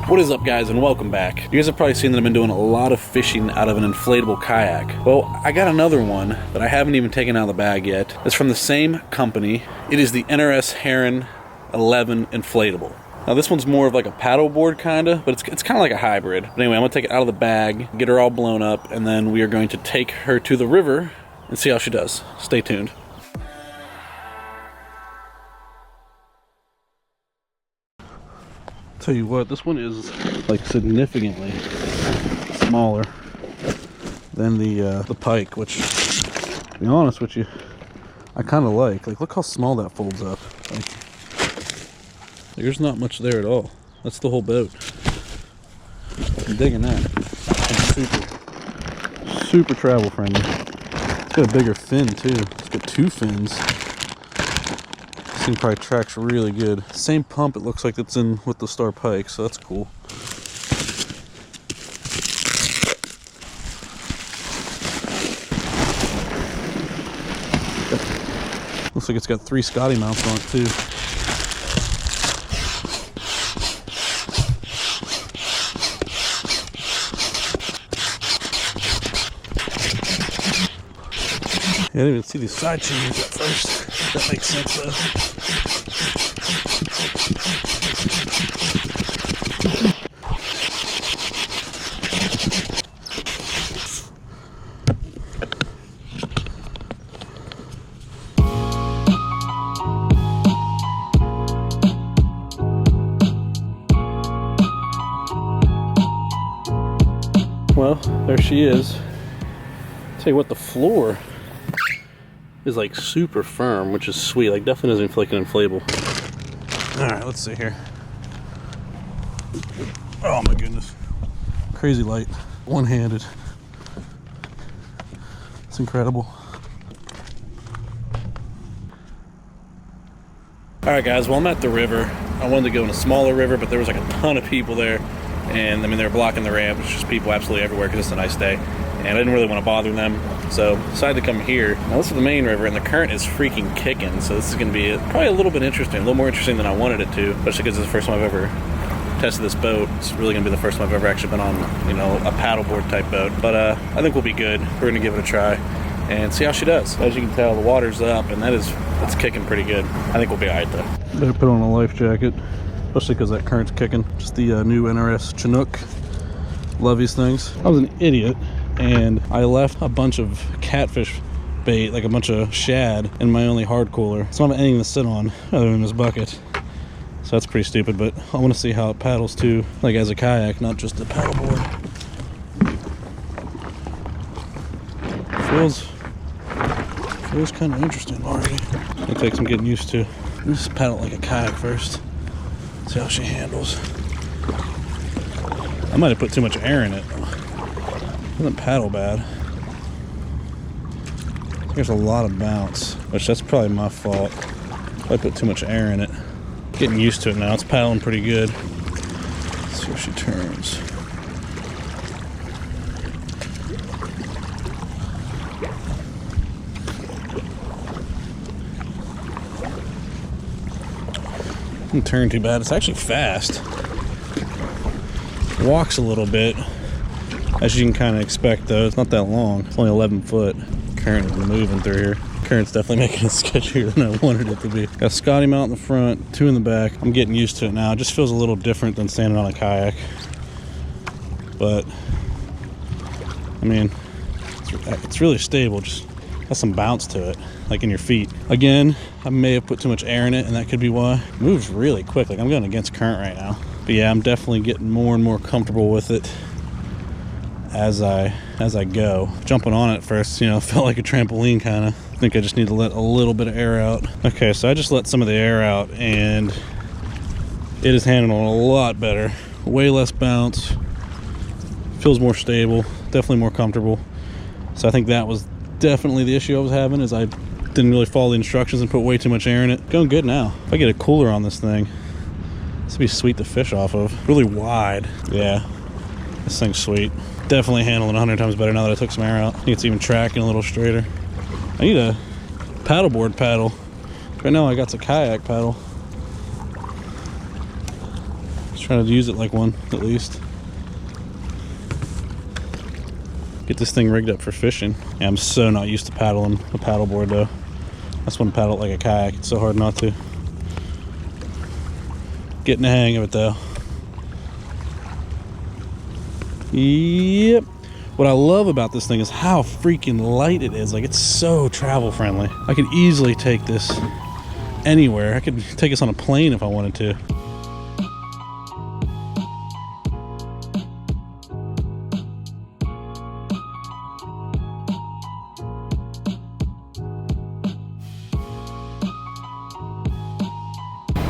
What is up, guys, and welcome back. You guys have probably seen that I've been doing a lot of fishing out of an inflatable kayak. Well, I got another one that I haven't even taken out of the bag yet. It's from the same company. It is the NRS Heron 11 inflatable. Now this one's more of like a paddleboard kinda, but it's kind of like a hybrid. But anyway, I'm gonna take it out of the bag, get her all blown up, and then we are going to take her to the river and see how she does. Stay tuned. Tell you what, this one is like significantly smaller than the pike, which, to be honest with you, I kind of like. Like, look how small that folds up. Like, there's not much there at all. That's the whole boat. I'm digging that. It's super travel friendly. It's got a bigger fin too. It's got two fins. This thing probably tracks really good. Same pump it looks like it's in with the Star Pike, so that's cool. Looks like it's got 3 Scotty mounts on it too. I didn't even see these side chains at first. That makes sense though. Well, there she is. Tell you what, the floor is like super firm, which is sweet. Like, definitely doesn't feel like an inflatable. All right, let's see here. Oh my goodness, crazy light, one-handed. It's incredible. All right, guys. Well, I'm at the river. I wanted to go in a smaller river, but there was like a ton of people there, and I mean, they were blocking the ramp. It's just people absolutely everywhere because it's a nice day. And I didn't really want to bother them, so decided to come here. Now this is the main river, and the current is freaking kicking, so this is going to be probably a little bit interesting, a little more interesting than I wanted it to, especially because it's the first time I've ever tested this boat. It's really going to be the first time I've ever actually been on, you know, a paddleboard type boat. But I think we'll be good. We're going to give it a try and see how she does. As you can tell, the water's up, and it's kicking pretty good. I think we'll be all right, though. Better put on a life jacket, especially because that current's kicking. Just the new NRS Chinook. Love these things. I was an idiot, and I left a bunch of catfish bait, like a bunch of shad, in my only hard cooler. So I don't have anything to sit on other than this bucket. So that's pretty stupid, but I want to see how it paddles too, like as a kayak, not just a paddleboard. Feels kind of interesting already. It'll take some getting used to. Let's just paddle like a kayak first. See how she handles. I might have put too much air in it. Doesn't paddle bad. There's a lot of bounce, which that's probably my fault. I put too much air in it. Getting used to it now. It's paddling pretty good. Let's see if she turns. Doesn't turn too bad. It's actually fast. Walks a little bit, as you can kind of expect though. It's not that long. It's only 11 foot. Current is moving through here. Current's definitely making it sketchier than I wanted it to be. Got a Scotty mount in the front, 2 in the back. I'm getting used to it now. It just feels a little different than standing on a kayak. But, I mean, it's really stable. Just has some bounce to it, like in your feet. Again, I may have put too much air in it, and that could be why. It moves really quick. Like, I'm going against current right now. But yeah, I'm definitely getting more and more comfortable with it as I go. Jumping on it first, you know, felt like a trampoline kind of. I think I just need to let a little bit of air out. Okay, so I just let some of the air out, and it is handling a lot better. Way less bounce. Feels more stable. Definitely more comfortable. So I think that was definitely the issue I was having, is I didn't really follow the instructions and put way too much air in it. Going good now. If I get a cooler on this thing, this would be sweet to fish off of. Really wide. Yeah, this thing's sweet. Definitely handling 100 times better now that I took some air out. I think it's even tracking a little straighter. I need a paddleboard paddle. Right now I got the kayak paddle. It's Try to use it like one, at least. Get this thing rigged up for fishing. Yeah, I'm so not used to paddling a paddleboard though. I just want to paddle it like a kayak. It's so hard not to. Getting the hang of it though. Yep. What I love about this thing is how freaking light it is. Like, it's so travel friendly. I could easily take this anywhere. I could take this on a plane if I wanted to.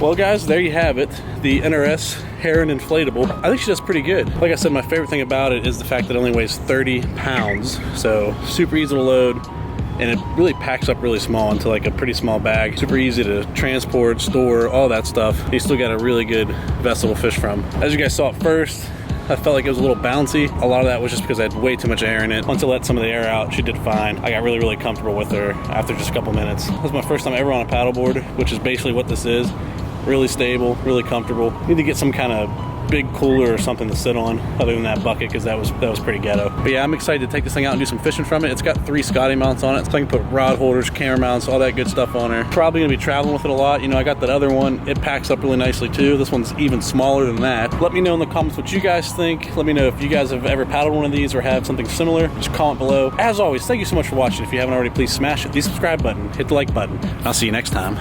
Well guys, there you have it, the NRS Heron Inflatable. I think she does pretty good. Like I said, my favorite thing about it is the fact that it only weighs 30 pounds, so super easy to load, and it really packs up really small into like a pretty small bag. Super easy to transport, store, all that stuff. You still got a really good vessel to fish from. As you guys saw at first, I felt like it was a little bouncy. A lot of that was just because I had way too much air in it. Once I let some of the air out, she did fine. I got really, really comfortable with her after just a couple minutes. This was my first time ever on a paddleboard, which is basically what this is. Really stable, really comfortable. Need to get some kind of big cooler or something to sit on other than that bucket, because that was pretty ghetto. But yeah, I'm excited to take this thing out and do some fishing from it. It's got 3 Scotty mounts on it, so I can put rod holders, camera mounts, all that good stuff on her. Probably gonna be traveling with it a lot. You know, I got that other one. It packs up really nicely too. This one's even smaller than that. Let me know in the comments what you guys think. Let me know if you guys have ever paddled one of these or have something similar. Just comment below. As always, thank you so much for watching. If you haven't already, please smash the subscribe button, hit the like button. I'll see you next time.